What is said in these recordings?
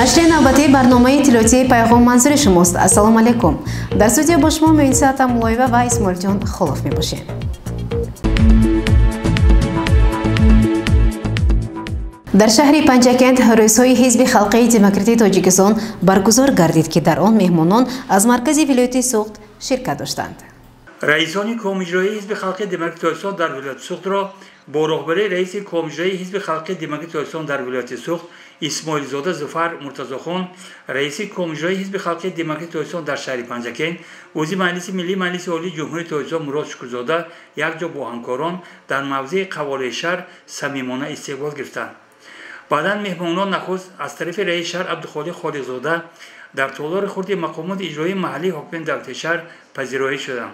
نشر نوبتی برنامه اطلاعاتی پیغام منظور شماست. السلام علیکم. در استودیو با شما مهندس ملایوه و اسماعیل جان خلوف میباشیم. در شهر پنجکند رئیس‌های حزب خلقی دموکراتی تاجیکستان برگزار گردید که در آن مهمانان از مرکز ولایت سوخت شرکت داشتند. رئیسان کمیته اجرایی حزب خلقی دموکراتی تاجیکستان در ولایت سوخت را با رهبری رئیس کمیته اجرایی حزب خلقی دموکراتی تاجیکستان در ولایت سوخت اسماعیل زاده ظفر مرتضی‌خان، رئیس کمیته اجرایی حزب خلقی دموکراتی تاجیکستان در شهر پنجکند، عضو مجلس ملی مجلس عالی جمهوری تاجیکستان مراد شکرزاده یک جا با همکاران در موضع قواله شهر صمیمانه استقبال گرفتند. بعدا مهمانان نخست از طرف رئیس شهر عبدالخالق خالقزاده در تالار خرد مقامات اجرایی محلی حاکم دولت شهر پذیرایی شدند.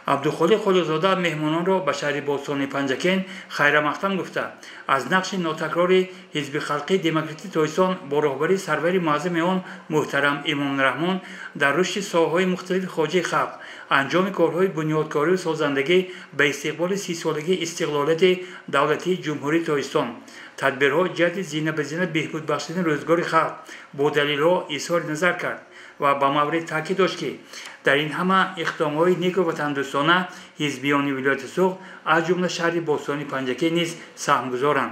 عبدالخالق خالقزاده مهمانان را به شهر باستان پنجکند خیر مقدم گفته از نقش ناتکرار حزب خلقی دموکراتی تاجیکستان با رهبری سرور معظم آن محترم امام رحمان در رشد ساحه‌های مختلف خواجه خلق، انجام کارهای بنیادکاری و سازندگی به استقبال 30 سالگی استقلالیت دولتی جمهوری تاجیکستان، تدبیرها جهت زینه به زینه بهبود بخشیدن روزگار خلق با دلیل‌ها اظهار نظر کرد و به مورد تاکید داشت که در این همه اقدام‌های نیک و وطن‌دوستانه حزبیان ولایت سوخت از جمله شهر باستانی پنجکند نیز سهم گذارند.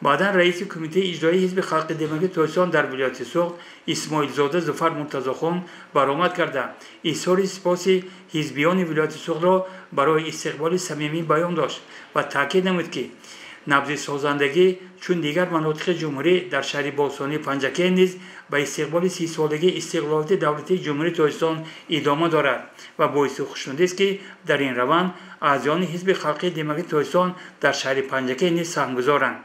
بعدا رئیس کمیته اجرایی حزب خلق دموکراتی تاجیکستان در ولایت سوخت اسماعیل زاده ظفر مرتضی‌خان برآمد کرده اظهار سپاس حزبیان ولایت سوخت را برای استقبال صمیمی بیان داشت و تاکید نمود که نبض سازندگی چون دیگر مناطق جمهوری در شهر باستانی پنجکند نیز به استقبال 30 سالگی استقلالیت دولتی جمهوری تاجیکستان ادامه دارد و باعث خوشنودی است که در این روند اعضایان حزب خلقی دموکراتی تاجیکستان در شهر پنجکند نیز سهمگذارند.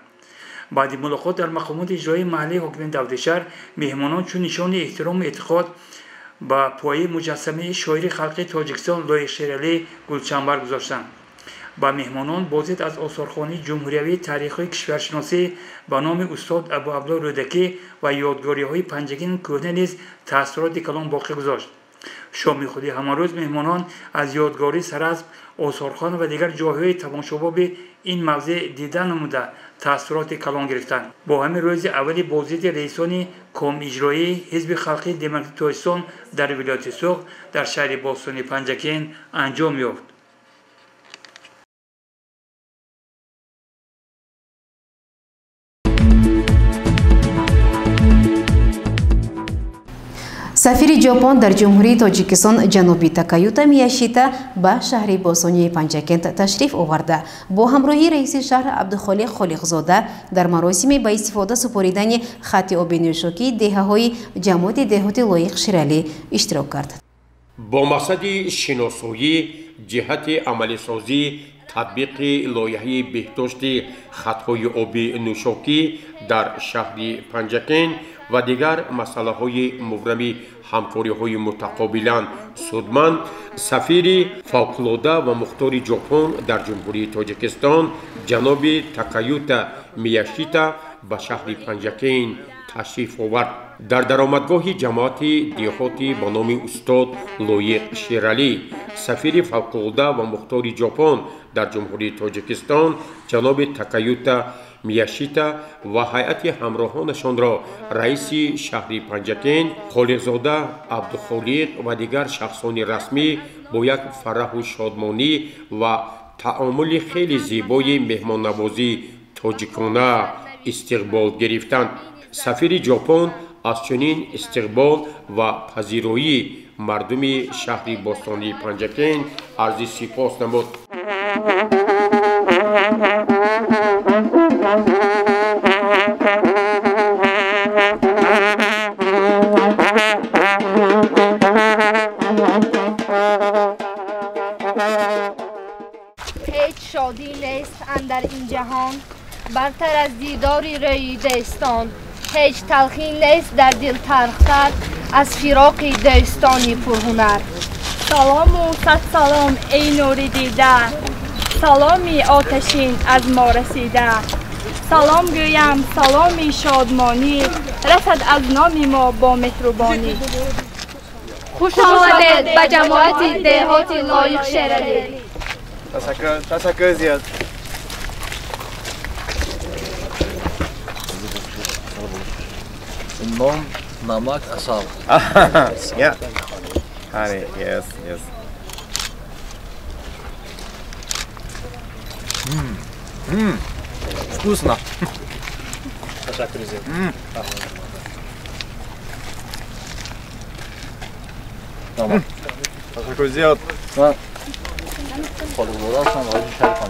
بعد ملاقات در مقامات اجرایی محلی حاکم دولت شهر مهمانان چون نشان احترام و اعتقاد به پایه مجسمه شاعر خلقی تاجیکستان لایق شیرعلی گلچنبر گذاشتند. با مهمانان بازدید از آثارخوانی جمهوریوی تاریخی کشورشناسی به نام استاد ابو عبدالله رودکی و یادگاری‌های پنجکند کهنه نیز تأثیرات کلان باقی گذاشت. شام خودی همه روز مهمانان از یادگاری سراسب، آثارخوان و دیگر جاهای تماشاباب این موضع دیدن نموده تأثیرات کلان گرفتند. با همین روز اول بازدید رئیسان کمیته اجرایی حزب خلقی دموکراتی تاجیکستان در ولایت سوخت در شهر باستانی پنجکند انجام یافت. سفیر ژاپن در جمهوری تاجیکستان جناب تاکایوتا میاشیتا به شهر باستانی پنجکند تشریف آورده با همراهی رئیس شهر عبدالخالق خالقزاده در مراسم با استفاده سپاریدن خط آب نوشاکی دهه‌های جماعت دهاتی لایق شیرعلی اشتراک کرد. با مقصد شناسایی جهت عملی سازی تطبیق لایحه بهداشت خطهای آب نوشاکی در شهر پنجکند و دیگر مسئله های مبرم همکاری های متقابلا سودمند، سفیر فوق‌العاده و مختار ژاپن در جمهوری تاجیکستان جناب تاکایوتا میاشیتا به شهر پنجکند تشریف آورد. در درآمدگاه جماعت دهاتی با نام استاد لایق شیرعلی، سفیر فوق‌العاده و مختار ژاپن در جمهوری تاجیکستان جناب تاکایوتا میاشیتا و هیئت همراهانشان را رئیس شهر پنجکند خالقزاده عبدالخالق و دیگر شخصان رسمی با یک فرح و شادمانی و تعامل خیلی زیبای مهمان نوازی تاجیکانه استقبال گرفتند. سفیر ژاپن از چنین استقبال و پذیرایی مردم شهر باستانی پنجکند عرض سپاس نمود. هیچ شادی نیست اندر این جهان برتر از دیداری روی دوستان، هیچ تلخی نیست در دل تلختر از فراق دوستانی پرهنر. سلام و صد سلام ای نور دیده، سلامی آتشین از ما رسیده. سلام گویم سلامی شادمانی رسد از نام ما با مهربانی. خوش آمدید به جماعت دهاتی لایق شیرعلی. تشکر زیاد. نام نمک اصل. Yeah. Honey, yes, yes. Вкусно. Tamam. Teşekkür ziyad. Ben Xolixzodasan Hacı Şərif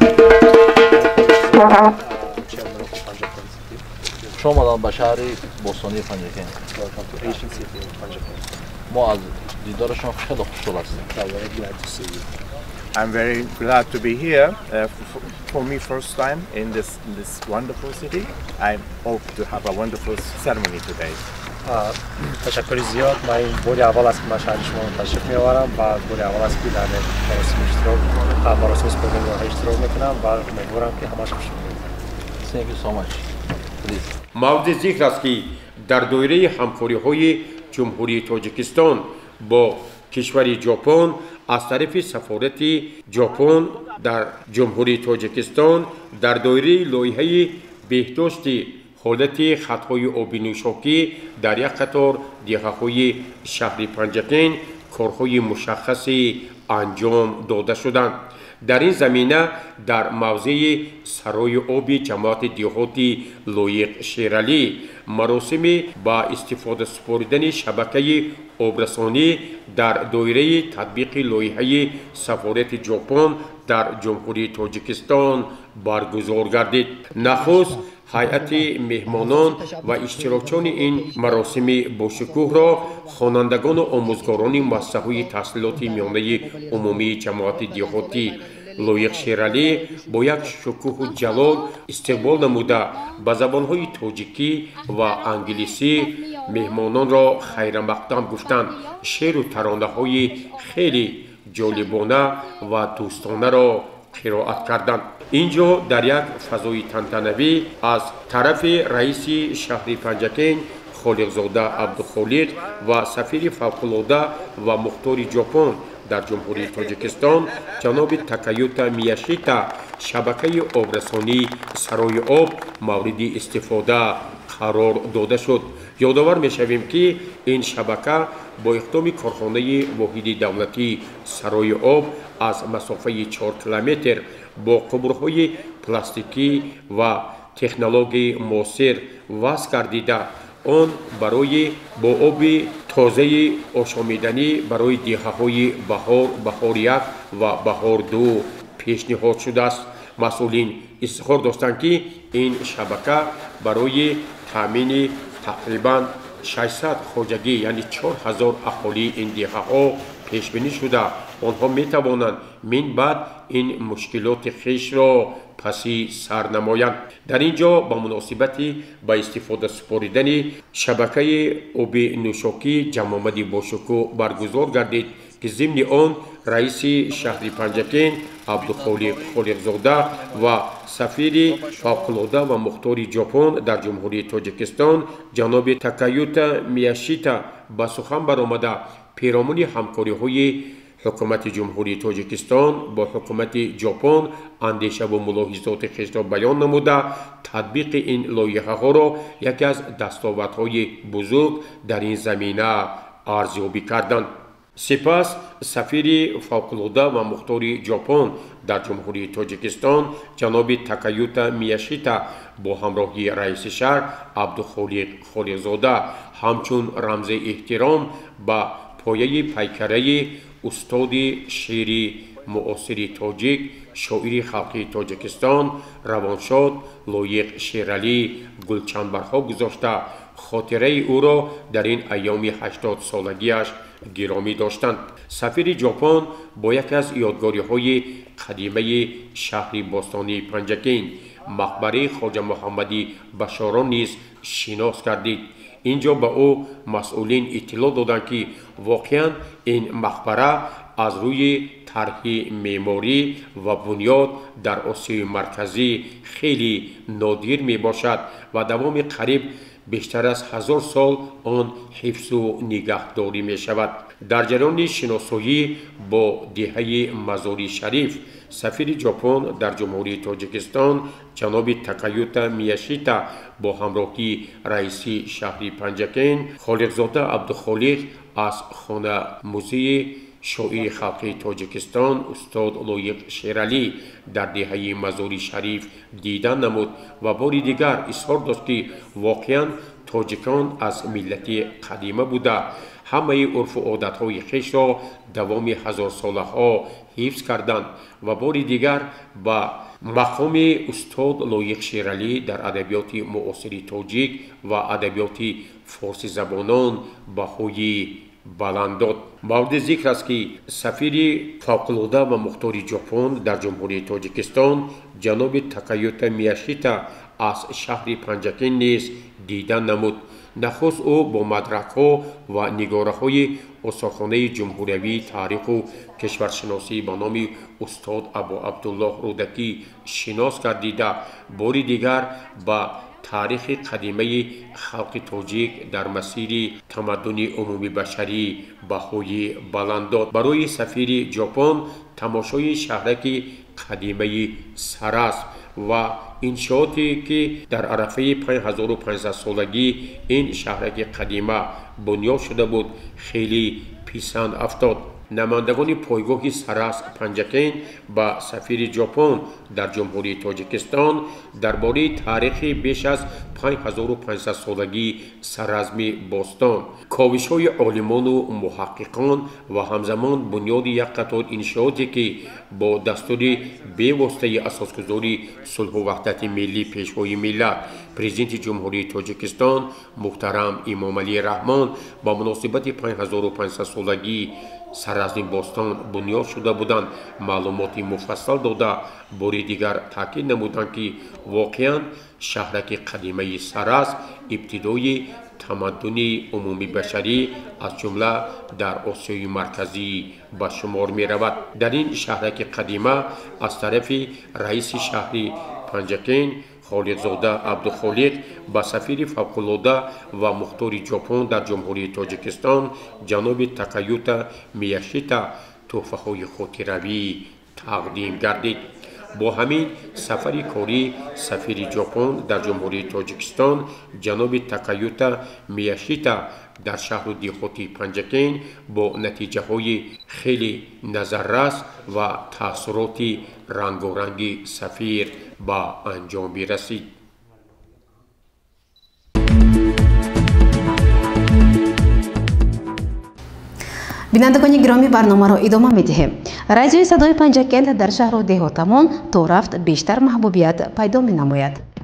شما به شهر بوستانی پنجکین ما از دیدارشان خیلی خوشحال هستیم. I'm very glad to be here. For me, first time in this wonderful city. I hope to have a wonderful ceremony today. تشکر زیاد. من این باری اول است که من شهر شما تشریف میآورم و باری اول است که در مراسم اسپورتی اشتراک میکنم و امیدوارم که همش خوش بگذرد. Thank you so much. Please. مورد ذکر است که در دایره همکاری‌های جمهوری تاجیکستان با کشور ژاپن از طرف سفارت ژاپن در جمهوری تاجیکستان در دایره لایحه بهداشت حالت خطهای آبی نوشابه در یک قطار دیهه‌های شهر پنجکین کارهای مشخصی انجام داده شدند. در این زمینه در موضع سرای آب جماعت دیهاتی لایق شیرالی مراسم با استفاده سپردن شبکه آبرسانی در دایره تطبیق لایحه سفارت ژاپن در جمهوری تاجیکستان برگزار گردید. نخست هیئت مهمانان و اشتراکچیان این مراسم باشکوه را خوانندگان و آموزگاران مؤسسه‌های تحصیلات میانه عمومی جماعت دیهاتی لایق شیرالی با یک شکوه و جلال استقبال نموده به زبانهای تاجیکی و انگلیسی مهمانان را خیر مقدم گفتند. شعر و ترانه‌های خیلی جالبانه و دوستانه را قرائت کردند. اینجا در یک فضای تنتنوی از طرف رئیس شهر پنجکین خالقزاده عبدالخالق و سفیر فوق‌العاده و مختار ژاپن در جمهوری تاجیکستان جناب تاکایوتا میاشیتا شبکه آبرسانی سرای آب مورد استفاده قرار داده شد. یادآور می‌شویم که این شبکه با اقدام کارخانه واحد دولتی سرای آب از مسافه 4 کیلومتر با قبرهای پلاستیکی و تکنولوژی معاصر وصل گردیده آن برای با آب تازه آشامیدنی برای دیهه‌های بهار 1 و بهار 2 پیشنهاد شده است. مسئولین اظهار داشتند که این شبکه برای تامین تقریباً 600 خانگی یعنی 4000 اهالی این دیهه‌ها پیش بینی شده. آنها می توانند من بعد این مشکلات خویش را پسی سر نمایند. در اینجا با مناسبت با استفاده سپاریدن شبکه آب نوشابه جمع آمدی باشکوه برگزار گردید که ضمن آن رئیس شهر پنجکین عبدالخالق خالقزاده و سفیر فوق‌العاده و مختار ژاپن در جمهوری تاجیکستان جناب تاکایوتا میاشیتا با سخن برآمده پیرامون همکاری‌های حکومت جمهوری تاجیکستان با حکومت ژاپن اندیشه و ملاحظات خویش را بیان نموده تطبیق این لایحه ها را یکی از دستاوردهای بزرگ در این زمینه ارزیابی کردند. سپس سفیر فوق‌العاده و مختار ژاپن در جمهوری تاجیکستان جناب تاکایوتا میاشیتا با همراهی رئیس شهر عبدالخالق خالقزاده همچون رمز احترام با پایه پیکره استاد شعر معاصر تاجیک شاعر خلقی تاجیکستان روانشاد لایق شیرالی گلچنبرها گذاشته خاطره او را در این ایام 80 سالگیش گرامی داشتند. سفیر ژاپن با یکی از یادگاری‌های قدیمی شهر باستانی پنجکین مقبره خواجه محمدی بشاران نیز شناس گردید. اینجا به او مسئولین اطلاع دادند که واقعاً این مقبره از روی طرح معماری و بنیاد در آسیای مرکزی خیلی نادر می باشد و دوام قریب بیشتر از 1000 سال آن حفظ و نگهداری می شود. در جریان شناسایی با دهه مزار شریف سفیر ژاپن در جمهوری تاجیکستان جناب تاکایوتا میاشیتا با همراهی رئیس شهر پنجکن خالقزاده عبدالخالق از خانه موزه شاعر خلقی تاجیکستان استاد لایق شیرالی در دهه مزار شریف دیدن نمود و بار دیگر اظهار داشت که واقعا تاجیکان از ملت قدیمه بوده همه عرف و عادتهای خویش را دوام هزار ساله ها حفظ کردند و بار دیگر با مقام استاد لایق شیرالی در ادبیات معاصر تاجیک و ادبیات فارسی زبانان بهای بلند داد. مورد ذکر است که سفیر فوق‌العاده و مختار ژاپن در جمهوری تاجیکستان جناب تاکایوتا میاشیتا از شهر پنجکن نیز دیدن نمود. نخست او با مدرک‌ها و نگاره‌های استادخانه جمهوری تاریخ و کشورشناسی به نام استاد ابو عبدالله رودکی شناس گردیده بار دیگر با تاریخ قدیمه خلق تاجیک در مسیر تمدن عمومی بشری بهای بلند داد. برای سفیر ژاپن تماشای شهرک قدیمه سرس و انشاءاتی که در عرفه 5500 سالگی این شهرک قدیمه بنیاد شده بود خیلی پسند افتاد. نمایندگان پایگاه سرس پنجکن با سفیر ژاپن در جمهوری تاجیکستان درباره تاریخ بیش از 5500 سالگی سرزم باستان، کاوش‌های عالمان و محققان و همزمان بنیاد یک قطار انشاءاتی که با دستور بی‌واسطه اساسگذاری صلح و وحدت ملی پیشوای ملت پرزیدنت جمهوری تاجیکستان محترم امام علی رحمان با مناسبت 5500 سالگی سرزم باستان بنیاد شده بودند معلومات مفصل داده بار دیگر تاکید نمودند که واقعا شهرک قدیمه سرس ابتدای تمدن عمومی بشری از جمله در آسیای مرکزی به شمار می رود. در این شهرک قدیمه از طرف رئیس شهر پنجکن خالقزاده عبدالخالق با سفیر فوق‌العاده و مختار ژاپن در جمهوری تاجیکستان جناب تاکایوتا میاشیتا تحفه‌های خاطره‌ای تقدیم گردید. با همین سفر کاری سفیر ژاپن در جمهوری تاجیکستان جناب تاکایوتا میاشیتا در شهر و دیهات پنجکن با نتیجه های خیلی نظررس و تاثیرات رنگارنگ سفیر با انجام رسید. بینندگان گرامی برنامه را ادامه می‌دهیم. رادیوی صدای پنجکن در شهر و دهاتمان تا رفت بیشتر محبوبیت پیدا می‌نماید.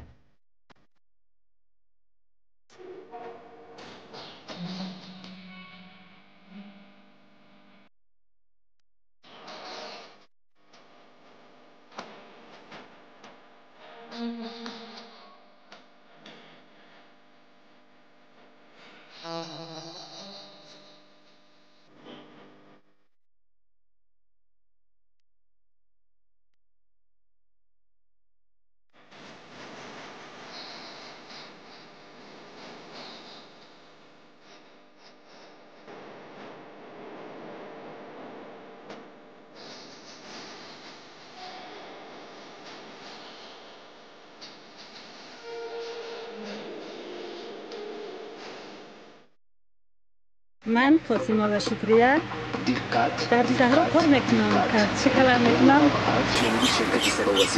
من فاطمه و شکریه در شهر کار میکنم. چه کار میکنم؟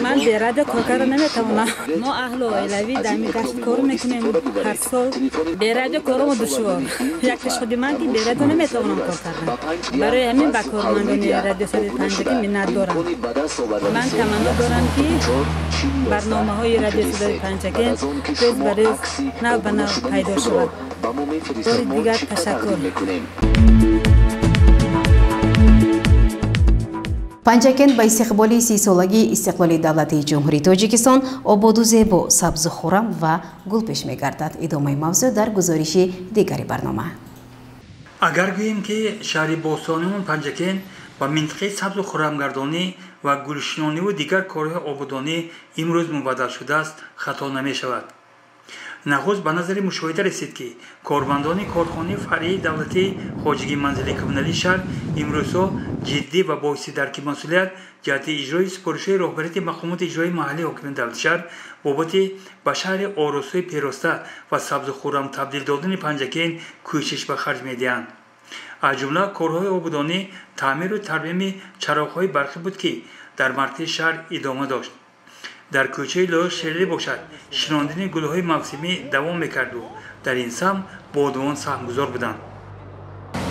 من به رادیو کار نمیتونم. ما اهل و علوی در میگشت کار میکنیم هر سال. به رادیو کارم دشوار. یک شدی من که به رادیو نمیتونم کار کردم. برای همین با کارمندان رادیو صدای پنجکن منت دارم. من تمنا دارم که برنامه های رادیو صدای پنجکن روز به روز نو به نو پیدا شود. بار دیگر تشکر. پنجکن با استقبال 30 سالگی استقلال دولت جمهوری تاجیکستان آباد و زیبا، سبز و خرم و گل پیش می‌گردد. ادامه موضوع در گزارش دیگری برنامه. اگر گوییم که شهر باستانیمون پنجکن با منطقه سبز و خرمگردانی و گلشنانی و دیگر کارهای آبادانی امروز مبدل شده است خطا نمی شود. нахуст ба назари мушоҳида расид ки корбандони корхонаи фаръии давлатии хоҷагии манзилии коммуналии шаҳр имрӯзҳо ҷиддӣ ва боиси дарки масъулият ҷиҳати иҷрои супоришҳои роҳбарияти мақомоти иҷроии маҳаллии ҳокимияти давлати шаҳр бобати ба шаҳри оростаи пероста ва сабзу хуррам табдил додани Панҷакен кӯшиш ба харҷ медиҳанд. аз ҷумла корҳои обудонӣ, таъмиру тармими чароғҳои барқӣ буд ки дар маркази шаҳр идома дошт. дар кӯчаи Лоиқ Шералӣ бошад шинондани гулҳои мавсимӣ давом мекарду дар ин самт бодувон саҳмгузор буданд.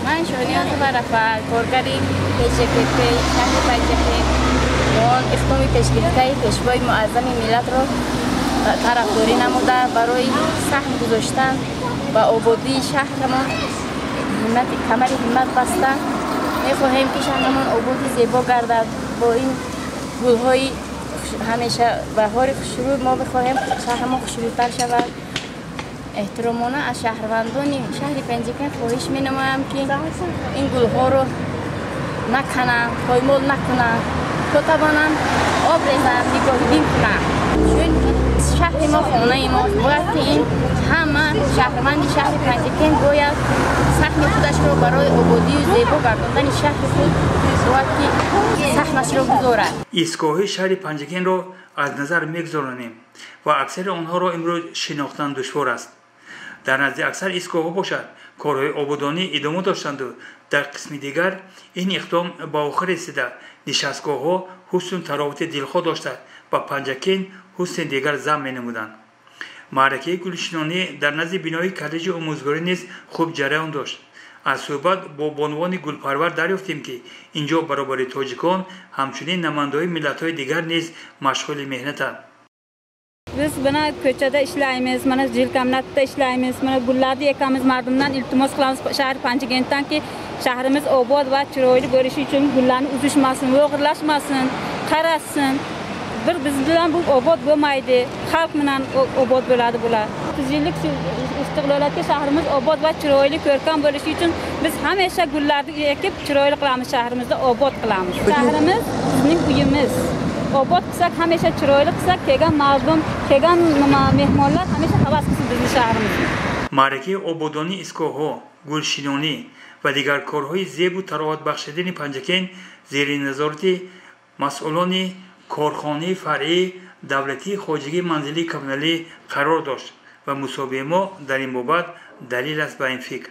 ман Шоҳниёз Варафа, коргари ПЧКП шаҳри Панҷакен он иқдоми пешгирифтаи пешвои муаззами миллатро тарафдорӣ намуда барои саҳм гузоштан ба ободии шаҳрамон камари ҳиммат баста мехоҳем ки шаҳрамон ободи зебо гардад. бо ин гулҳои ҳамеша баҳори хушрӯй мо мехоҳем шаҳрамон хушрӯйтар шавад. эҳтиромона аз шаҳрвандони шаҳри Панҷакен хоҳиш менамоям ки ин гулҳоро накананд, поймол накунанд, то тавонанд об резанд, нигоҳубин кунанд. чунки шаҳри мо хонаи мост. бояд ки ин ҳама шаҳрванди шаҳри Панҷакен бояд саҳми худашро барои ободию зебо гардондани шаҳри худ бояд ки саҳмашро гузорад. истгоҳи шаҳри Панҷакенро аз назар мегузаронем ва аксари онҳоро имрӯз шинохтан душвор аст. дар назди аксар истгоҳҳо бошад корҳои обудонӣ идома доштанду дар қисми дигар ин иқдом ба охир расида нишастгоҳҳо ҳусну таровати дилхоҳ дошта ба Панҷакен ҳусни дигар зам менамуданд. маъракаи гулшинонӣ дар назди бинои коллеҷи омӯзгорӣ низ хуб ҷараён дошт. аз суҳбат бо бонувони гулпарвар дарёфтем ки инҷо баробари тоҷикон ҳамчунин намояндаҳои миллатҳои дигар низ машғули меҳнатанд. biz bana ko'chada ishlaymiz, mana jilkamnatda ishlaymiz, mana gullarni ekamiz, mardimdan iltimos qilamiz shahar Panjakendanki shahrimiz obod va chiroyli bo'lishi uchun gullarni uzishmasin, o'g'irlashmasin, qarasin. Biz bilan bu obod bo'lmaydi, xalq bilan obod bo'ladi bular. 30 yillik istiqloliyatga shahrimiz obod va chiroyli ko'rkam bo'lishi uchun biz hamisha gullarni ekib chiroyli qilamiz, shahrimizni obod qilamiz. Shahrimiz bizning uyimiz. obod qilsak, hamisha chiroyli qilsak, kelgan mardum, kelgan mehmonlar hamisha havas qilsin bizning shahrimizni. маъракаи ободонӣ истгоҳҳо, гулшинонӣ ва дигар корҳои зебу тароватбахшидани Панҷакен зери назорати масъулони корхонаи фаръии давлатии хоҷагии манзилии коммуналӣ қарор дошт ва мусобиҳаи мо дар ин бобат далил аст ба ин фикр.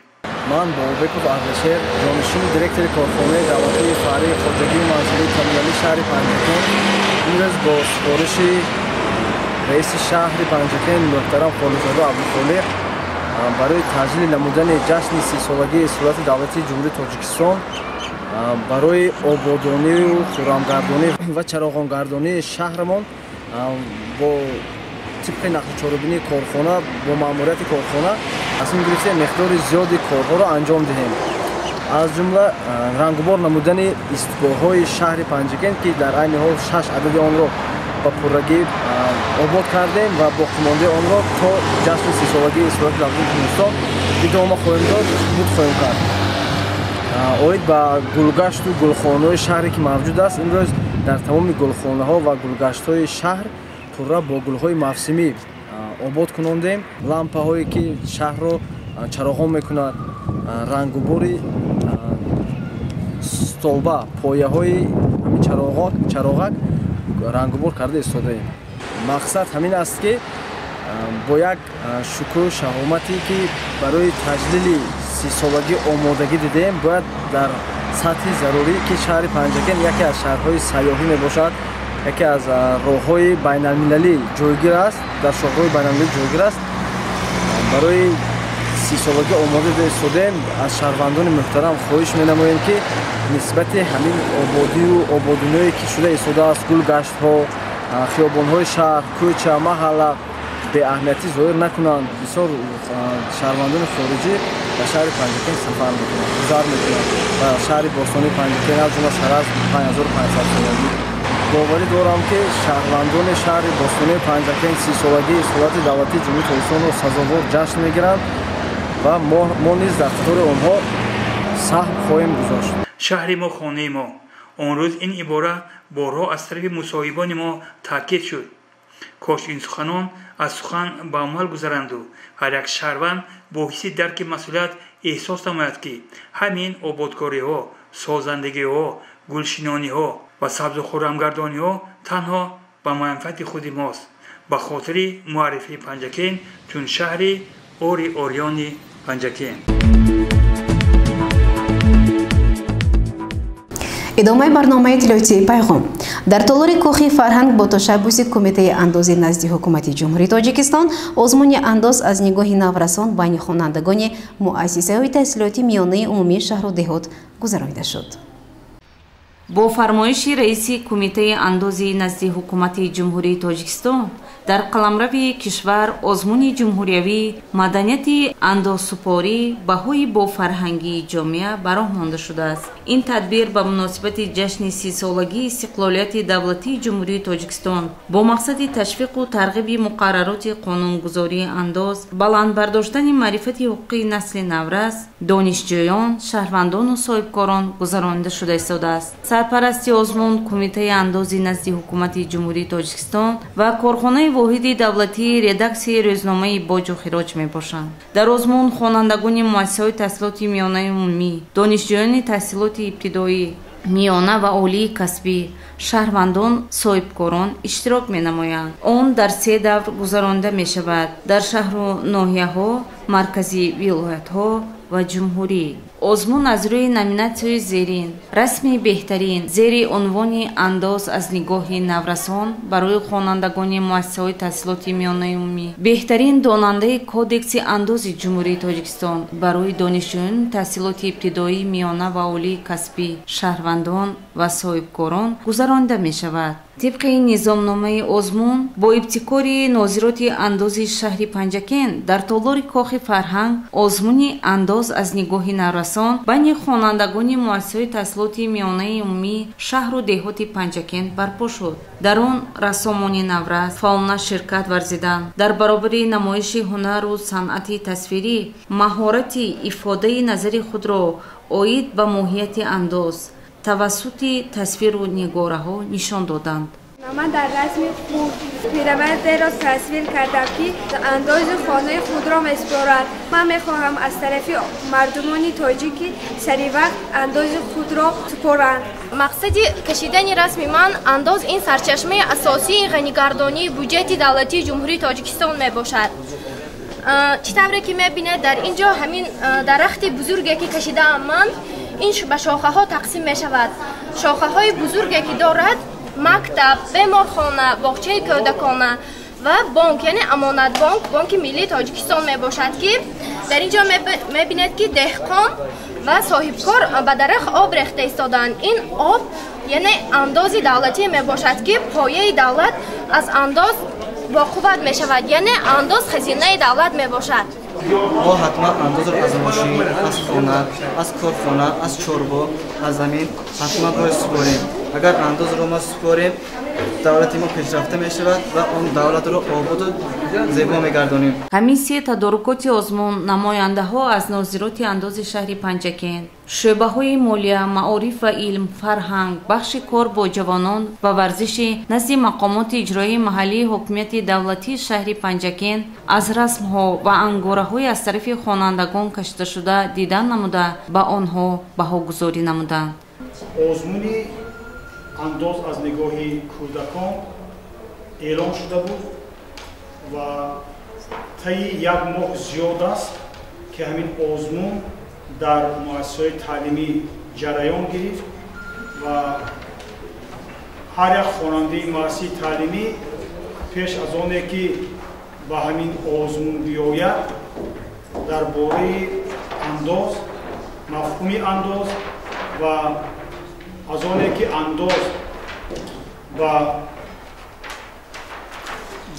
ман Бобеков Аҳлишер, ҷонишини директори корхонаи давлатии фаръии хоҷагии манзилии коммуналии шаҳри Панҷакен, имрӯз бо супориши раиси шаҳри Панҷакен муҳтарам Холизода Абдухолиқ барои таҷлили намудани ҷашни 30-солагии сурати давлатии ҷумҳурии Тоҷикистон барои ободонию хуррамгардонӣ ва чароғонгардонии шаҳрамон бо тибқи нақши чорабинии корхона бо маъмурияти корхона тасмим гирифтем миқдори зиёди корҳоро анҷом диҳем. аз ҷумла рангубор намудани истгоҳҳои шаҳри Панҷакен ки дар айни ҳол 6 адади онро ба пуррагӣ обод кардем ва боқимондаи онро то ҷашни 30-солагии сурати давлатии Ҷумҳуристон идома хоҳем дод, буд хоҳем кард. оид ба гулгашту гулхонаҳои шаҳре ки мавҷуд аст, имрӯз дар тамоми гулхонаҳо ва гулгаштҳои шаҳр пурра бо гулҳои мавсимӣ обод кунондем. лампаҳое ки шаҳрро чароғон мекунад, рангубори столба, пояҳои чароғак рангубор карда истодаем. мақсад ҳамин аст ки бо як шукру шаҳомате ки барои таҷлили 30-солагӣ омодагӣ дидем, бояд дар сатҳи зарурӣ ки шаҳри Панҷакен яке аз шаҳрҳои сайёҳӣ мебошад, яке аз роҳҳои байналмилалӣ ҷойгир аст, дар шоҳраҳои байналмилалӣ ҷойгир аст. барои 30-солагӣ омода истодем. аз шаҳрвандони муҳтарам хоҳиш менамоем ки нисбати ҳамин ободию ободиное ки шуда истодааст, гулгаштҳо, хиёбонҳои шаҳр, кӯча, маҳалла беаҳамиятӣ зоҳир накунанд. бисёр шаҳрвандони хориҷӣ ба шаҳри Панҷакен сафар мекунанд, гузар мекунанд ва шаҳри бостонии Панҷакен аз ҷумла Сараз 5500 солагӣ. боварӣ дорам ки шаҳрвандони шаҳри бостонии Панҷакен 30-солагии сурати давлатии ҷумҳурии Тоҷикистонро сазовор ҷашн мегиранд ва мо низ дар қатори онҳо саҳм хоҳем гузошт. шаҳри мо хонаи мо. он рӯз ин ибора борҳо аз тарафи мусоҳибони мо таъкид шуд. кош ин суханон аз сухан ба амал гузаранду ҳар як шаҳрванд бо ҳисси дарки масъулият эҳсос намояд ки ҳамин ободкориҳо созандагиҳо гулшинониҳо ва сабзухӯрамгардониҳо танҳо ба манфаати худи мост ба хотири муаррифии Панҷакен чун шаҳри ори орёни Панҷакен. идомаи барномаи иттилоотии пайғом. дар толори кӯхи фарҳанг бо ташаббуси кумитаи андози назди ҳукумати ҷумҳурии Тоҷикистон озмуни андоз аз нигоҳи наврасон байни хонандагони муассисаҳои таҳсилоти миёнаи умумии шаҳру деҳот гузаронида шуд. бо фармоиши раиси кумитаи андози назди ҳукумати ҷумҳурии Тоҷикистон дар қаламрави кишвар озмуни ҷумҳуриявӣ маданияти андозсупорӣ баҳои бо фарҳангии ҷомеа бароҳ монда шудааст. ин тадбир ба муносибати ҷашни 30-солагии истиқлолияти давлатии ҷумҳурии Тоҷикистон бо мақсади ташвиқу тарғиби муқаррароти қонунгузории андоз, баландбардоштани маърифати ҳуқуқи насли наврас, донишҷӯён, шаҳрвандону соҳибкорон гузаронида шуда истодааст. сарпарасти озмун кумитаи андози назди ҳукумати ҷумҳурии Тоҷикистон ва корхонаи воҳиди давлатии редаксияи рӯзномаи боҷу хироҷ мебошанд. дар озмун хонандагони муассисаҳои таҳсилоти миёнаи умумӣ, донишҷӯёни таҳсилоти ибтидоӣ, миёна ва олии касбӣ, шаҳрвандон, соҳибкорон иштирок менамоянд. он дар 3 давр гузаронида мешавад: дар шаҳру ноҳияҳо, маркази вилоятҳо ва ҷумҳурӣ. озмун аз рӯи номинатсияи зерин расми беҳтарин зери унвони андоз аз нигоҳи наврасон барои хонандагони муассисаҳои таҳсилоти миёнаи умумӣ, беҳтарин донандаи кодекси андози ҷумҳурии Тоҷикистон барои донишҷӯёни таҳсилоти ибтидоӣ, миёна ва олии касбӣ, шаҳрвандон ва соҳибкорон гузаронида мешавад. طبق نظامنامه озмун با ابتکار ناظرات انداز شهر پنجکن در طولار کاخ فرهنگ озмуни انداز از نگاه نورسان بین خوانندگان مؤسسه تحصیلات میانه عمومی شهر و دهات پنجکن برپا شد. در آن رسامان نورس فعالانه شرکت ورزیدند. در برابر نمایش هنر و صنعت تصویری مهارت افاده نظر خود را عاید به ماهیت انداز توسط تصویر و نگاره‌ها نشان دادند. من در رسم خود پیرمرد را تصویر کردم که انداز خانه خود را می‌سپارد. من می‌خواهم از طرف مردمان تاجیکی سری وقت انداز خود را سپارند. مقصد کشیدن رسم من انداز این سرچشمه اساسی غنی‌گردانی بودجه دولتی جمهوری تاجیکستان میباشد. چطوری که می‌بینید در اینجا همین درخت بزرگی که کشیدم من این به شاخه ها تقسیم می شود. شاخه های بزرگی که دارد مکتب، بیمارخانه، باغچه کودکانه و بانک، یعنی امانت بانک، بانک ملی تاجیکستان می باشد که در اینجا می بینید که دهقان و صاحبکار به درخت آب ریخته ایستادند. این آب یعنی انداز دولتی می باشد که پایه دولت از انداز باقوت می شود، یعنی انداز خزینه دولت می باشد. ما حتما انداز رو از ماشین، از خانه، از کارخانه، از چربا، از زمین حتما باید سپاریم. اگر انداز رو ما سپاریم دولت ما پیشرفته می شود و اون دولت رو آباد و زیبا می گردانیم. کمیسیه تدارکات ازمون نماینده ها از ناظرات انداز شهر پنجکن، شعبه های مالیه، معارف و علم، فرهنگ، بخش کار با جوانان و ورزش نزد مقامات اجرایی محلی حکومت دولتی شهر پنجکن از رسم ها و انگاره های از طرف خوانندگان کشیده شده دیدن نموده به آنها بهاگذاری نمودند. озмуни андоз аз нигоҳи кӯдакон эълон шуда буд ва таи як моҳ зиёд аст ки ҳамин озмун дар муассисаҳои таълимӣ ҷараён гирифт ва ҳар як хонандаи муассисаи таълимӣ пеш аз оне ки ба ҳамин озмун биёяд дар бораи андоз, мафҳуми андоз ва аз оне ки андоз ба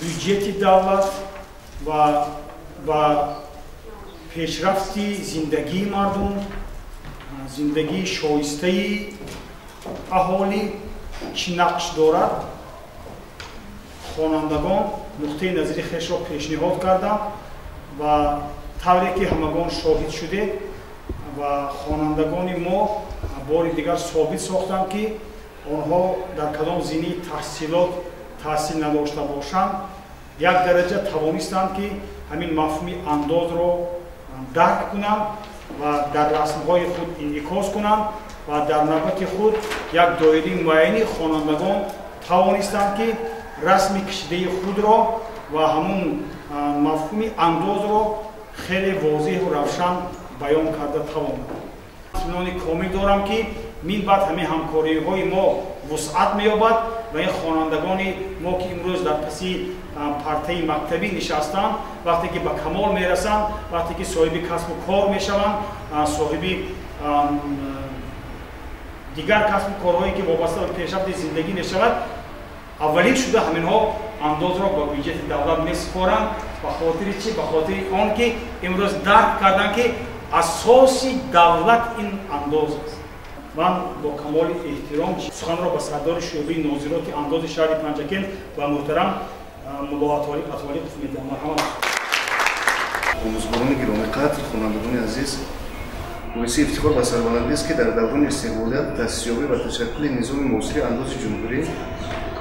бюджети давлат ва пешрафти зиндагии мардум, зиндагии шоистаи аҳолӣ чӣ нақш дорад, хонандагон нуқтаи назари хешро пешниҳод кардам ва тавре ки ҳамагон шоҳид шудед ва хонандагони мо бори дигар собит сохтанд ки онҳо дар кадом зини таъсир надошта бошанд, як дараҷа тавонистанд ки ҳамин мафҳуми андозро дарк кунанд ва дар расмҳои худ инъикос кунанд ва дар навбати худ як доираи муайяни хонандагон тавонистанд ки расми кишидаи худро ва ҳамун мафҳуми андозро хеле возеҳу равшан баён карда тавонанд. итминони комил дорам ки минбаъд ҳамин ҳамкориҳои мо вусъат меёбад ва ин хонандагони мо ки имрӯз дар паси партаи мактабӣ нишастанд, вақте ки ба камол мерасанд, вақте ки соҳиби касбу кор мешаванд, соҳиби дигар касбу корҳое ки вобаста ба пешрафти зиндагӣ мешавад, аввалин шуда ҳаминҳо андозро ба бюҷети давлат месупоранд. ба хотири чӣ? Ба хотири он ки имрӯз дарк карданд ки асоси давлат ин андоз аст. ман бо камоли эҳтиром суханро ба сардори шӯъбаи нозироти андози шаҳри Панҷакент ва муҳтарам мулло Атолиқов медиҳам. марҳамат. омӯзгорони гиромиқадр, хонандагони азиз, боиси ифтихор ва сарбаландист ки дар даврони истиқболият таъсисёбӣ ва ташаккули низоми муосири андози ҷумҳурӣ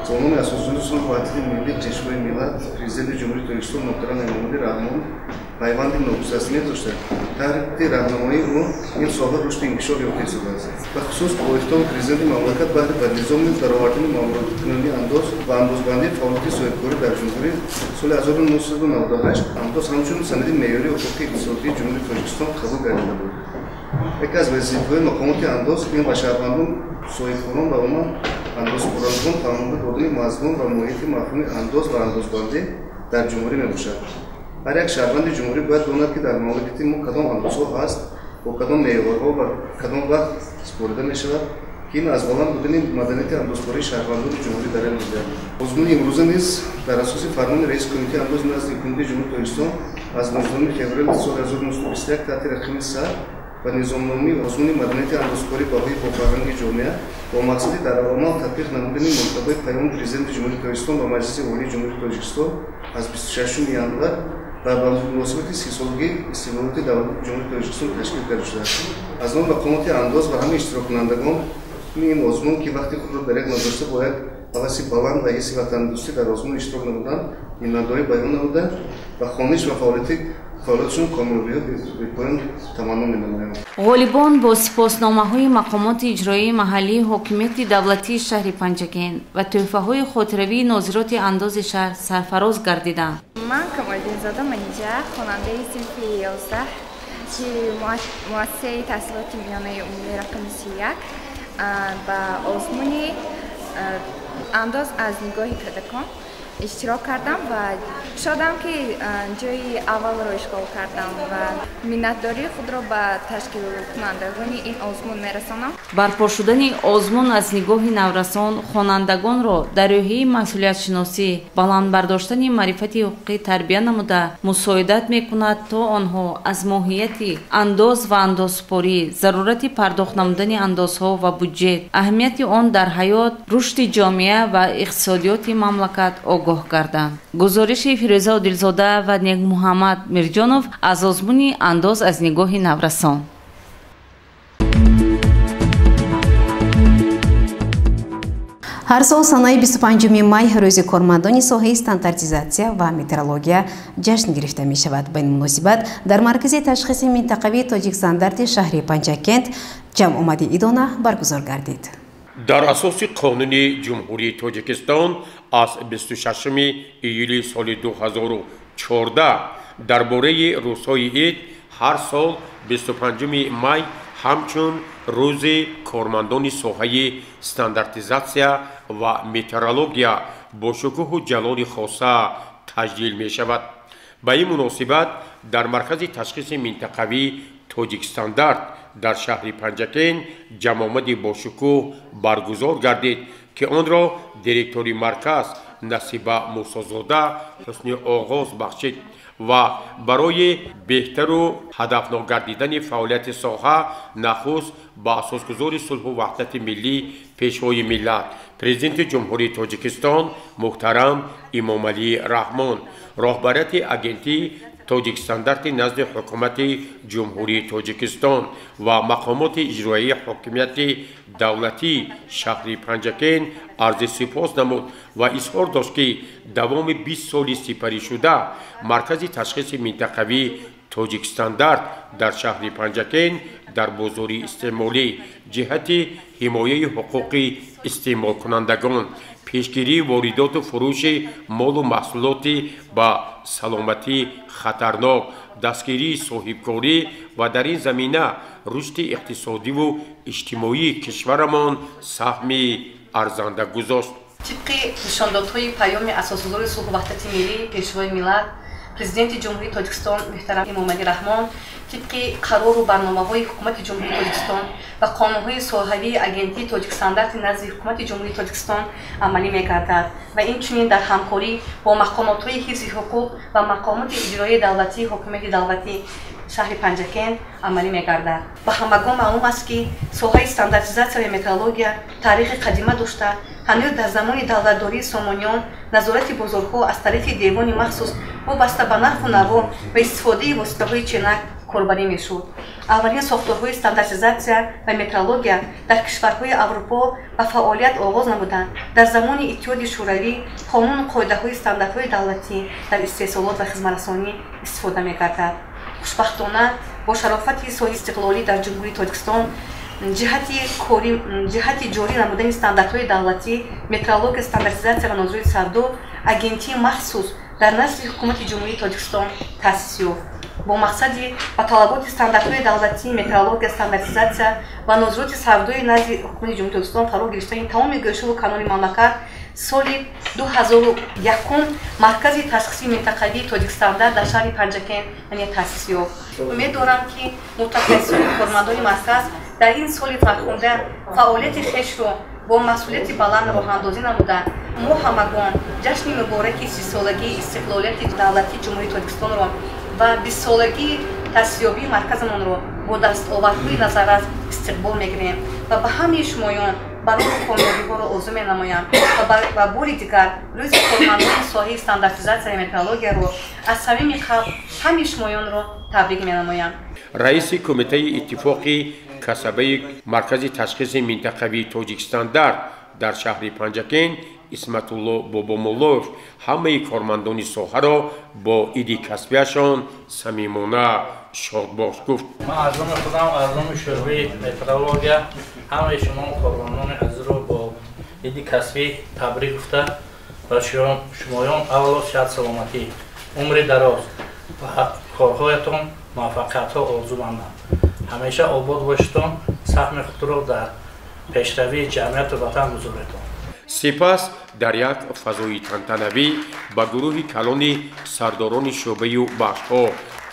бо номи асосунусон ваҳдати миллӣ ҷишваи миллат президенти ҷумҳурии Тоҷикистон муҳтарам Эмомалӣ Раҳмон пайванди ногусастнӣ дошта. таҳрики раҳнамоии ӯ ин соҳа рушди инкишоф ёфта истодааст. бахусус бо иқтидоми президенти мамлакат баҳри ба низоми баровардани маъмуротикунонии андоз ва андозбандии фаъолияти соҳибкорӣ дар ҷумҳурӣ соли 1998 андоз ҳамчун санади меъёрии ҳуқуқи иқтисодии ҷумҳурии Тоҷикистон қабул гардида буд. яке аз вазифаҳои мақомоти андоз ин ба шаҳрвандон, соҳибкорон ва умуман андозкунандагон фаҳмонда додани мазмун ва моҳияти мафҳуми андоз ва андозбандӣ дар ҷумҳурӣ мебошад. ҳар як шаҳрванди ҷумҳурӣ бояд донад ки дар мамлакати мо кадом андозҳо ҳаст, бо кадом меъёрҳо ва кадом вақт супорида мешавад ки ин аз баланд будани маданияти андозкории шаҳрвандони ҷумҳурӣ дарён мегирад. озмуни имрӯза низ дар асоси фармони раиси кумитаи андози назди ҳукумати ҷумҳурии Тоҷикистон аз 19 феврали соли 1921 таҳти рақами 100 ва низомномаи озмуни маданияти андозкорӣ баҳои бофарҳанги ҷомеа бо мақсади дар амал татбиқ намудани муҳтавои паёми президенти ҷумҳурии Тоҷикистон ва Маҷлиси олии ҷумҳурии Тоҷикистон аз 26 январ ва ба муносибати 30-солгии истиқлолияти давлати ҷумҳурии Тоҷикистон ташкил карда шудааст. аз номи мақомоти андоз ва ҳама иштироккунандагон ин озмун ки вақти худро дар як надошта бояд ҳаваси баланд ва ҳисси ватандӯстӣ дар озмун иштирок намудан миннатдорӣ баён намуда ва хониш ва фаъолиятшон комилобиёт бепоён таманнум менамоянд. ғолибон бо сипосномаҳои мақомоти иҷроии маҳаллии ҳокимияти давлатии шаҳри Панҷакент ва тӯҳфаҳои хотиравии нозироти андози шаҳр сарфароз гардиданд. ман Камолиддинзода Маниҷа, хонандаи синфи 11 ки муассисаи таҳсилоти миёнаи умумии рақами 31 ба озмуни андоз аз нигоҳи педагог иштирок кардам ва шодам ки ҷои аввалро ишғол кардам ва миннатдории худро ба ташкилкунандагони ин озмун мерасонам. барпо шудани озмун аз нигоҳи наврасон хонандагонро дар роҳияи масъулиятшиносӣ, баландбардоштани маърифати ҳуқуқӣ тарбия намуда мусоидат мекунад, то онҳо аз моҳияти андоз ва андозсупорӣ, зарурати пардохт намудани андозҳо ва буҷет, аҳамияти он дар ҳаёт, рушди ҷомеа ва иқтисодиёти мамлакат огоҳ гарданд. гузориши Фирӯза Одилзода ва Негмуҳаммад Мирҷонов аз озмуни андоз аз нигоҳи наврасон. ҳар сол санаи 25 май рӯзи кормандони соҳаи стандартизатсия ва метеорология ҷашн гирифта мешавад. ба ин муносибат дар маркази ташхиси минтақавии тоҷикстандарти шаҳри Панҷакент ҷамъомади идона баргузор гардид. дар асоси қонуни ҷумҳурии Тоҷикистон аз 26 июли соли 2014 дар бораи рӯзҳои ид ҳар сол 25 май ҳамчун рӯзи кормандони соҳаи стандартизатсия ва метеорология бо шукӯҳу ҷалоли хоса таҷлил мешавад. ба ин муносибат дар маркази ташхиси минтақавӣ Тоҷикстандарт дар шаҳри Панҷакент ҷамъомади бошукӯҳ баргузор гардид ки онро директори марказ Насиба Мусозода ҳусни оғоз бахшид ва барои беҳтару ҳадафнок гардидани фаъолияти соҳа нахуст ба асосгузори сулҳу ваҳдати миллӣ пешвои миллат президенти ҷумҳурии Тоҷикистон муҳтарам Эмомалӣ Раҳмон, роҳбарияти агентии тоҷикстандарти назди ҳукумати ҷумҳурии тоҷикистон ва мақомоти иҷроии ҳокимияти давлатии шаҳри Панҷакен арзи сипос намуд ва изҳор дошт ки давоми 20 соли сипаришуда маркази ташхиси минтақавии тоҷикстандарт дар шаҳри Панҷакен дар бозори истеъмолӣ ҷиҳати ҳимояи ҳуқуқи истеъмолкунандагон пешгирии воридоту фурӯши молу маҳсулоти ба саломатӣ хатарнок дастгирии соҳибкорӣ ва дар ин замина рушди иқтисодиву иҷтимоии кишварамон саҳми арзанда гузошт. тибқи нишондодҳои паёми асосгузори сулҳу ваҳдати миллӣ пешвои миллат президенти ҷумҳурии тоҷикистон муҳтарам эмомалӣ раҳмон тибқи қарору барномаҳои ҳукумати ҷумҳурии тоҷикистон ва қонунҳои соҳавии агентии тоҷикстандарти назди ҳукумати ҷумҳурии тоҷикистон амалӣ мегардад ва инчунин дар ҳамкорӣ бо мақомотҳои ҳифзи ҳуқуқ ва мақомоти иҷроии давлатии ҳокимияти давлатии шаҳри Панҷакен амалӣ мегардад. ба ҳамагон маълум аст ки соҳаи стандартизатсия ва метрология таърихи қадима дошта ҳанӯз дар замони давлатдории Сомониён назорати бозорҳо аз тарафи девони махсус вобаста ба нарху наво ва истифодаи воситаҳои ченак корбарӣ мешуд. аввалин сохторҳои стандартизатсия ва метрология дар кишварҳои аврупо ба фаъолият оғоз намуданд. дар замони иттиҳоди шӯравӣ қонуну қоидаҳои стандартҳои давлатӣ дар истеҳсолот ва хизматрасонӣ истифода мегардад. хушбахтона бо шарофати соҳаи истиқлолӣ дар ҷумҳурии Тоҷикистон ҷиҳати ҷорӣ намудани стандартҳои давлатӣ метрология стандартизатсия ва нозорати савдо агентии махсус дар назди ҳукумати ҷумҳурии Тоҷикистон таъсис ёфт бо мақсади ба талаботи стандартҳои давлатӣ метрология стандартизатсия ва нозорати савдои назди ҳукумати ҷумҳурии Тоҷикистон фаро гирифтани тамоми гӯшаву канори мамлакат соли 2001 маркази ташхиси минтақавии тоҷикстандарт дар шаҳри Панҷакен таъсис ёфт. умед дорам ки мутахассисони кормандони марказ дар ин соли фархунда фаъолияти хешро бо масъулияти баланд роҳандозӣ намуда мо ҳамагон ҷашни мубораки 30-солагии истиқлолияти давлатии ҷумҳурии Тоҷикистонро ва 20-солагии таъсисёбии марказамонро бо дастовардҳои назаррас истиқбол мегирем ва ба ҳамаи шумоён барои комёбиҳоро орзу менамоям ва бори дигар рӯзи кормандони соҳаи стандартизатсия ва метрологияро аз самими қалб ҳамаи шумоёнро табрик менамоям. раиси кумитаи иттифоқи касабаи маркази ташхиси минтақавии тоҷикстандарт дар шаҳри Панҷакен исматулло бобомуллоев ҳамаи кормандони соҳаро бо иди касбиашон самимона шодбош гуфт. ман аз номи худам аз номи шӯъбаи метрология ҳамаи шумо кормандони азизро бо иди касбӣ табрик гуфта ва шумоён аввало сиҳат саломатӣ умри дароз ва корҳоятон муваффақиятҳо орзу мандам. ҳамеша обод бошитон саҳми худро дар пешравии ҷамъияту ватан гузоретон. сипас дар як фазои тантанавӣ ба гурӯҳи калони сардорони шӯъбаю бахшҳо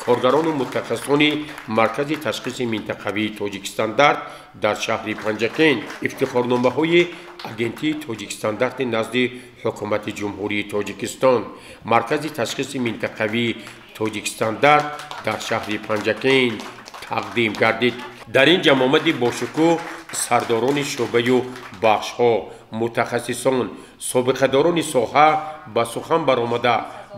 коргарону мутахассисони маркази ташхиси минтақавии тоҷикстандарт дар шаҳри Панҷакен ифтихорномаҳои агентии тоҷикстандарти назди ҳукумати ҷумҳурии Тоҷикистон маркази ташхиси минтақавии тоҷикстандарт дар шаҳри Панҷакен тақдим гардид. дар ин ҷамомади бошукӯҳ сардорони шӯъбаю бахшҳо мутахассисон собиқадорони соҳа ба сухан баромада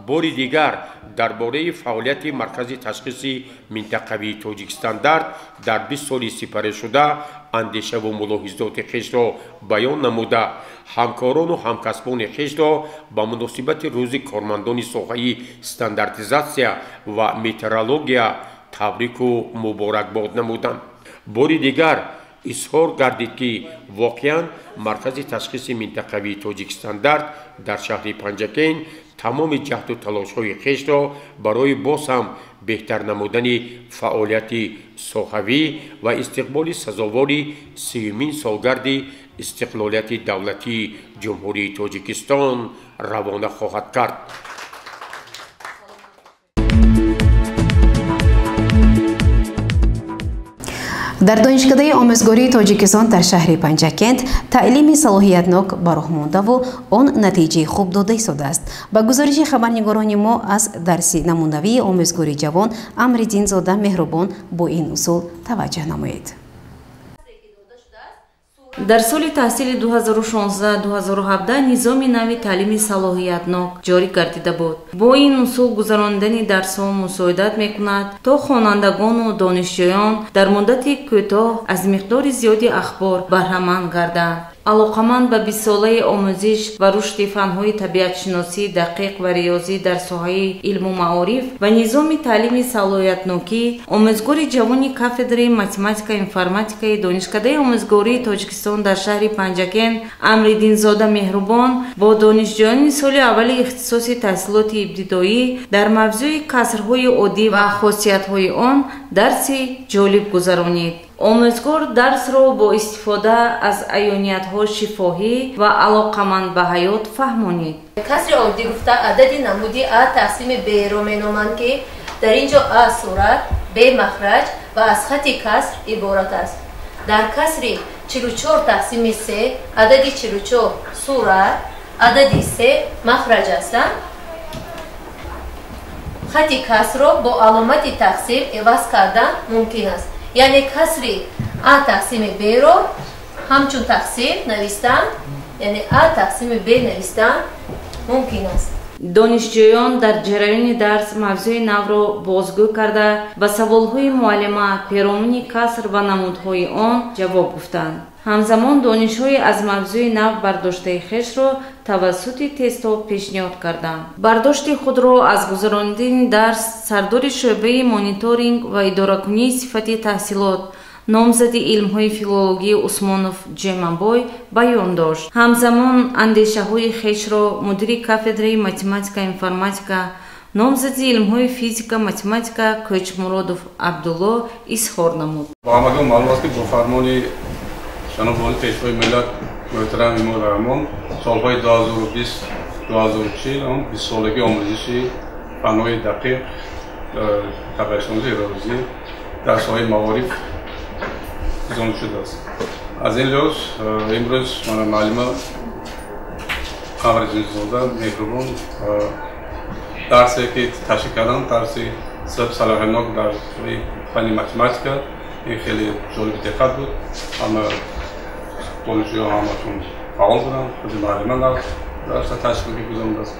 бори дигар дар бораи фаъолияти маркази ташхиси минтақавии тоҷикстандарт дар 20 соли сипаришуда андешаву мулоҳизоти хешро баён намуда ҳамкорону ҳамкасбони хешро ба муносибати рӯзи кормандони соҳаи стандартизатсия ва метеорология табрику муборакбод намуданд. бори дигар изҳор гардид ки воқеан маркази ташхиси минтақавии тоҷикстандарт дар шаҳри Панҷакен тамоми ҷаҳду талошҳои хешро барои боз ҳам беҳтар намудани фаъолияти соҳавӣ ва истиқболи сазовори 30-мин солгарди истиқлолияти давлатии ҷумҳурии Тоҷикистон равона хоҳад кард. дар донишгоҳи омӯзгории тоҷикистон дар шаҳри Панҷакент таълими салоҳиятнок ба роҳ мондаву он натиҷаи хуб дода истодааст. ба гузориши хабарнигорони мо аз дарси намунавии омӯзгории ҷавон Амриддинзода Меҳрубон бо ин усул таваҷҷӯҳ намоед. дар соли таҳсили 2016-2017 низоми нави таълими салоҳиятнок ҷорӣ гардида буд. бо ин усул гузарондани дарсҳо мусоидат мекунад то хонандагону донишҷӯён дар муддати кӯтоҳ аз миқдори зиёди ахбор баҳраманд гарданд. алоқаманд ба 20 солаи омӯзиш ва рушди фанҳои табиатшиносӣ дақиқ ва риёзӣ дар соҳаи илму маориф ва низоми таълими салоҳиятнокӣ омӯзгори ҷавони кафедраи математика информатикаи донишкадаи омӯзгории тоҷикистон дар шаҳри Панҷакен Амридинзода Меҳрубон бо донишҷӯёни соли аввали ихтисоси таҳсилоти ибтидоӣ дар мавзӯи касрҳои оддӣ ва хосиятҳои он дарси ҷолиб гузаронид. омӯзгор дарсро бо истифода аз аёниятҳо шифоҳӣ ва алоқаманд ба ҳаёт фаҳмонид. касри оддӣ гуфта адади намуди а тақсими б-ро меноманд ки дар ин ҷо а сурат, б махраҷ ва аз хати каср иборат аст. дар касри 44 тақсими с адади 44 сурат, адади с махраҷ ҳастанд. хати касрро бо аломати тақсим эваз кардан мумкин аст. яъне касри а тақсими б-ро ҳамчун тақсим навистан, яъне а тақсими б навистан мумкин аст. донишҷӯён дар ҷараёни дарс мавзӯи навро бозгӯ карда ба саволҳои муаллима пиромони каср ва намудҳои он ҷавоб гуфтанд. ҳамзамон донишҳои аз мавзӯи нав бардоштаи хешро тавассути тестҳо пешниҳод карданд. бардошти худро аз гузарондани дарс сардори шӯъбаи мониторинг ва идоракунии сифати таҳсилот номзади илмҳои филологии Усмонов Ҷемабой баён дошт. ҳамзамон андешаҳои хешро мудири кафедраи математика информатика номзади илмҳои физика математика Кӯчмуродов Абдулло изҳор намуд. ба ҳамагон маълум аст ки бо фармони ҷанобволи пешвои миллат муҳтарам Имом Раҳмон солҳои 2020-2040 он 20 солаги омӯзиши фанҳои дақиқ табиатшиносӣ риёзӣ дар соҳаи маориф гузаронида шудааст. аз ин лиҳоз имрӯз муаллима Амридинзода Меҳрубон дарсе ки ташкил карданд дарси салоҳиятнок дар соҳаи фанни математика ин хеле ҷолиб диққат буд. ҳама донишҷӯён ҳамашон фаъол буданд, худи муаллима дарса ташкил гузарондааст.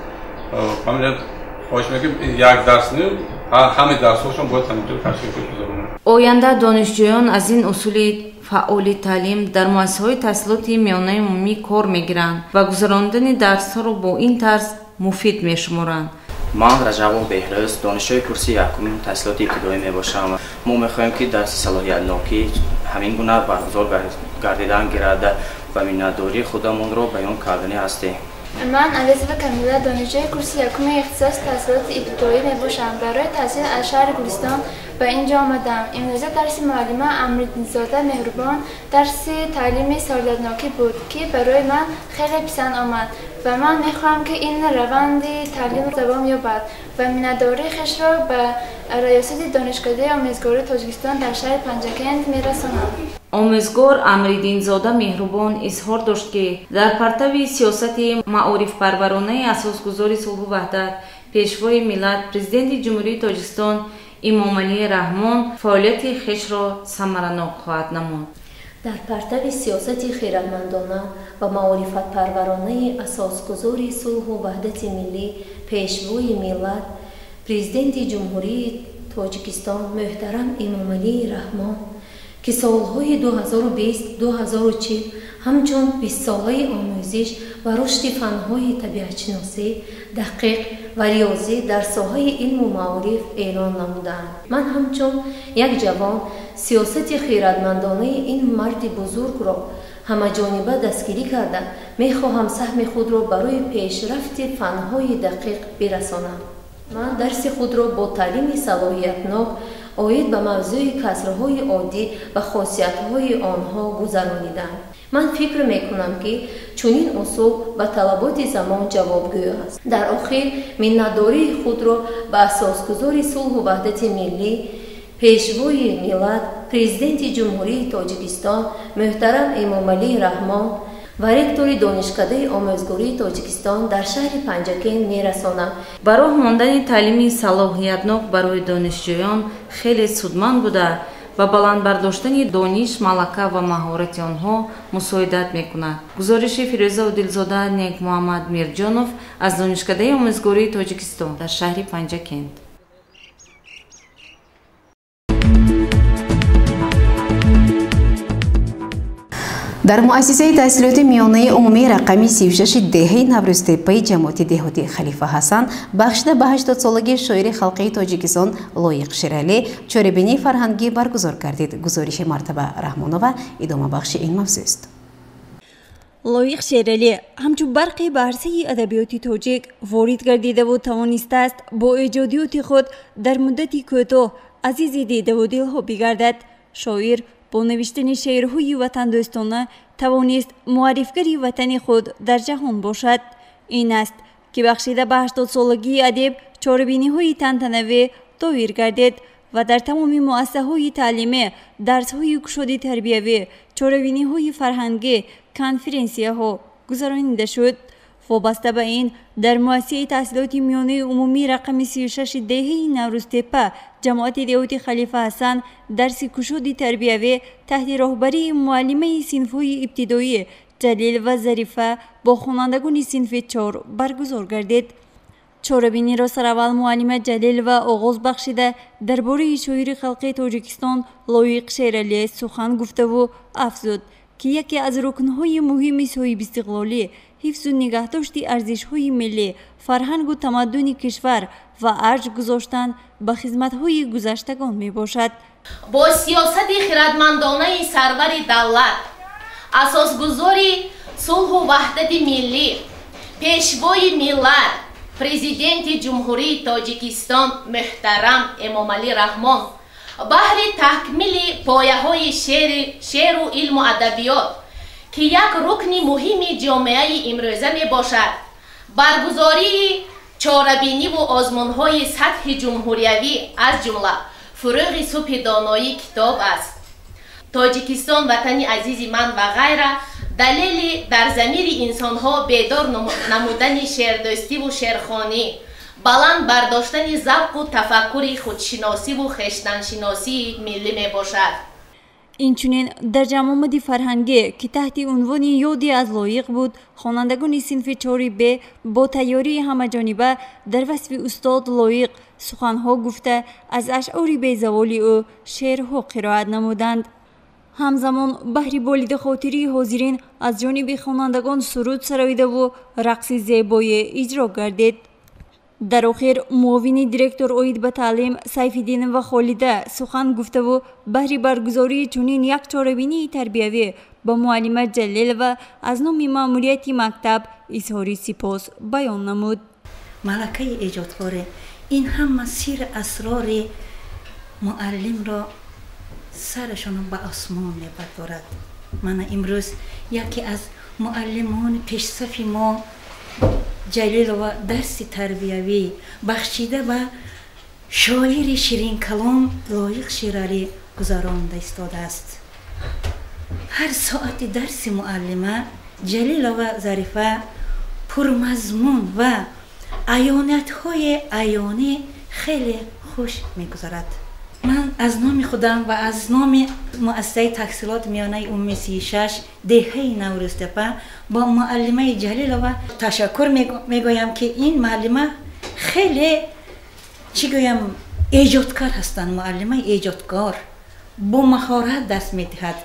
ҳамин хоҳиш мекунем як дарс не ҳамаи дарсҳошон бояд ҳаминҷо ташкил гузаронанд. оянда донишҷӯён аз ин усули фаъоли таълим дар муассисаҳои таҳсилоти миёнаи умумӣ кор мегиранд ва гузарондани дарсҳоро бо ин тарз муфид мешуморанд. ман Раҷабов Беҳрӯз донишҷӯи курси якумин таҳсилоти ибтидоӣ мебошам. мо мехоҳем ки дарси салоҳиятнокӣ ҳамин гуна баргузор гардидан гирад ва миннатдории худамонро баён кардани ҳастем. ман Ализова Камила донишҷӯи курси якуми ихтисоси таҳсилоти ибтидоӣ мебошам. барои таҳсил аз шаҳри Гулистон ба ин ҷо омадам. имрӯза дарси муаллима Амридинзода Меҳрубон дарси таълими салоҳиятнокӣ буд, ки барои ман хеле писанд омад ва ман мехоҳам ки ин раванди таълим давом ёбад ва миннатдории хешро ба раёсати донишкадаи омӯзгории Тоҷикистон дар шаҳри Панҷакен мерасонам. омӯзгор Амридинзода Меҳрубон изҳор дошт ки дар партави сиёсати маорифпарваронаи асосгузори сулҳу ваҳдат пешвои миллат президенти ҷумҳурии Тоҷикистон Имомалӣ Раҳмон фаъолияти хешро самаранок хоҳад намуд. дар партави сиёсати хиратмандона ва маорифатпарваронаи асосгузори сулҳу ваҳдати миллӣ пешвои миллат президенти ҷумҳурии Тоҷикистон муҳтарам Имомалии Раҳмон ки солҳои 2020-2040 ҳамчун 20 солаи омӯзиш ва рушди фанҳои табиатшиносӣ дақиқ ва риёзӣ дар соҳаи илму маориф эълон намуданд. ман ҳамчун як ҷавон сиёсати хиратмандонаи ин марди бузургро ҳамаҷониба дастгирӣ карда мехоҳам саҳми худро барои пешрафти фанҳои дақиқ бирасонам. ман дарси худро бо таълими салоҳиятнок оид ба мавзӯи касрҳои оддӣ ва хосиятҳои онҳо гузаронидам. ман фикр мекунам ки чунин усул ба талаботи замон ҷавобгӯ аст. дар охир миннатдории худро ба асосгузори сулҳу ваҳдати миллӣ пешвои миллат президенти ҷумҳурии Тоҷикистон муҳтарам Имомалии Раҳмон ва ректори донишкадаи омӯзгории Тоҷикистон дар шаҳри Панҷакен мерасонам. ба роҳ мондани таълими салоҳиятнок барои донишҷӯён хеле судманд буда ва баландбардоштани дониш, малака ва маҳорати онҳо мусоидат мекунад. гузориши Фирӯза Одилзода Нек-Муҳаммад Мирҷонов аз донишкадаи омӯзгории Тоҷикистон дар шаҳри Панҷакент. дар муассисаи таҳсилоти миёнаи умумии рақами 36 деҳаи Наврӯзтепаи ҷамоати деҳотии Халифа Ҳасан бахшида ба 80-солаги шоири халқии Тоҷикистон Лоиқ Шералӣ чорабинии фарҳангӣ баргузор гардид. гузориши Мартаба Раҳмонова идомабахши ин мавзӯъ аст. Лоиқ Шералӣ ҳамчун барқи ба арсаи адабиёти тоҷик ворид гардидаву тавонистааст бо эҷодиёти худ дар муддати кӯтоҳ азизи дидаву дилҳо бигардад. Шоир бо навиштани шеърҳои ватандӯстона тавонист муаррифгари ватани худ дар ҷаҳон бошад. ин аст ки бахшида ба 80-солагии адиб чорабиниҳои тантанавӣ доир гардид ва дар тамоми муассисаҳои таълимӣ дарсҳои кушоди тарбиявӣ, чорабиниҳои фарҳангӣ, конференсияҳо гузаронида шуд. вобаста ба ин дар муассисаи таҳсилоти миёнаи умумии рақами 36 деҳаи Наврӯзтепа ҷамоати деҳоти Халифа Ҳасан дарси кушоди тарбиявӣ таҳти роҳбарии муаллимаи синфҳои ибтидоӣ Ҷалил ва Зарифа бо хонандагони синфи 4 баргузор гардид. чорабиниро сараввал муаллима Ҷалил ва оғоз бахшида дар бораи шоири халқии Тоҷикистон Лоиқ Шералӣ сухан гуфтаву афзуд ки яке аз рукнҳои муҳими соҳибистиқлолӣ ҳифзу нигаҳдошти арзишҳои миллӣ, фарҳангу тамаддуни кишвар ва арҷ гузоштан ба хизматҳои гузаштагон мебошад. бо сиёсати хирадмандонаи сарвари давлат, асосгузори сулҳу ваҳдати миллӣ, пешвои миллат, президенти ҷумҳурии Тоҷикистон муҳтарам Эмомалӣ Раҳмон баҳри такмили пояҳои шеъру илму адабиёт ки як рукни муҳими ҷомеаи имрӯза мебошад, баргузории чорабиниву озмунҳои сатҳи ҷумҳуриявӣ аз ҷумла фурӯғи субҳи доноӣ китоб аст. Тоҷикистон ватани азизи ман ва ғайра далели дар замири инсонҳо бедор намудани шеърдӯстиву шеърхонӣ, баланд бардоштани завқу тафаккури худшиносиву хештаншиносии миллӣ мебошад. инчунин дар ҷамъомади фарҳангӣ ки таҳти унвони ёди аз Лоиқ буд, хонандагони синфи 4 б бо тайёрии ҳамаҷониба дар васфи устод Лоиқ суханҳо гуфта аз ашъори безаволи ӯ шеърҳо қироат намуданд. ҳамзамон баҳри болида хотирии ҳозирин аз ҷониби хонандагон суруд сароидаву рақси зебое иҷро гардид. дар охир муовини директор оид ба таълим Сайфиддинова Холида сухан гуфтаву баҳри баргузории чунин як чорабинии тарбиявӣ ба муаллима Ҷалилова аз номи маъмурияти мактаб изҳори сипос баён намуд. малакаи эҷодкоре ин ҳама сир асрори муаллимро сарашон ба осмон мебардорад. мана имрӯз яке аз муаллимони пешсафи мо Ҷалилова дарси тарбиявӣ бахшида ба шоири ширинкалом Лоиқ Шералӣ гузаронида истодааст. ҳар соати дарси муаллима Ҷалилова Зарифа пурмазмун ва аёнатҳои аёнӣ хеле хуш мегузарад. ман аз номи худам ва аз номи муассисаи таҳсилоти миёнаи умумии 36 деҳаи Наврӯзтепа ба муаллимаи Ҷалилова ташаккур мегӯям ки ин муаллима хеле чӣ гӯям эҷодкор ҳастанд. муаллимаи эҷодкор бо маҳорат даст медиҳад.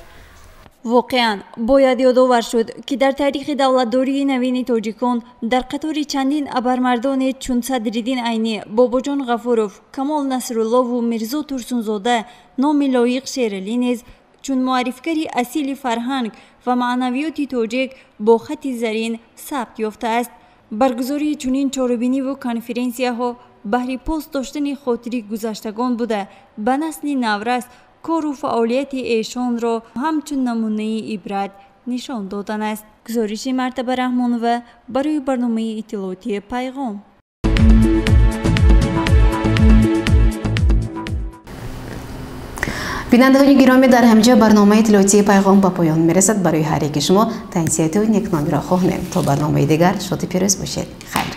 воқеан бояд ёдовар шуд ки дар таърихи давлатдории навини тоҷикон дар қатори чандин абармардоне чун Садриддин Айнӣ, Бобоҷон Ғафуров, Камол Насруллову Мирзо Турсунзода номи Лоиқ Шералӣ низ чун муаррифгари асили фарҳанг ва маънавиёти тоҷик бо хати зарин сабт ёфтааст. баргузории чунин чорабиниву конференсияҳо баҳри пост доштани хотири гузаштагон буда ба насли наврас кору фаъолияти эшонро ҳамчун намунаи ибрат нишон додан аст. гузориши Мартаба Раҳмонова барои барномаи иттилоотии Пайғом. бинандагони гиромӣ, дар ҳамҷа барномаи иттилоотии Пайғом ба поён мерасад. барои ҳар яки шумо таҳниятҳои некномиро хоҳонем. то барномаи дигар шоди пирӯз бошед. хайр.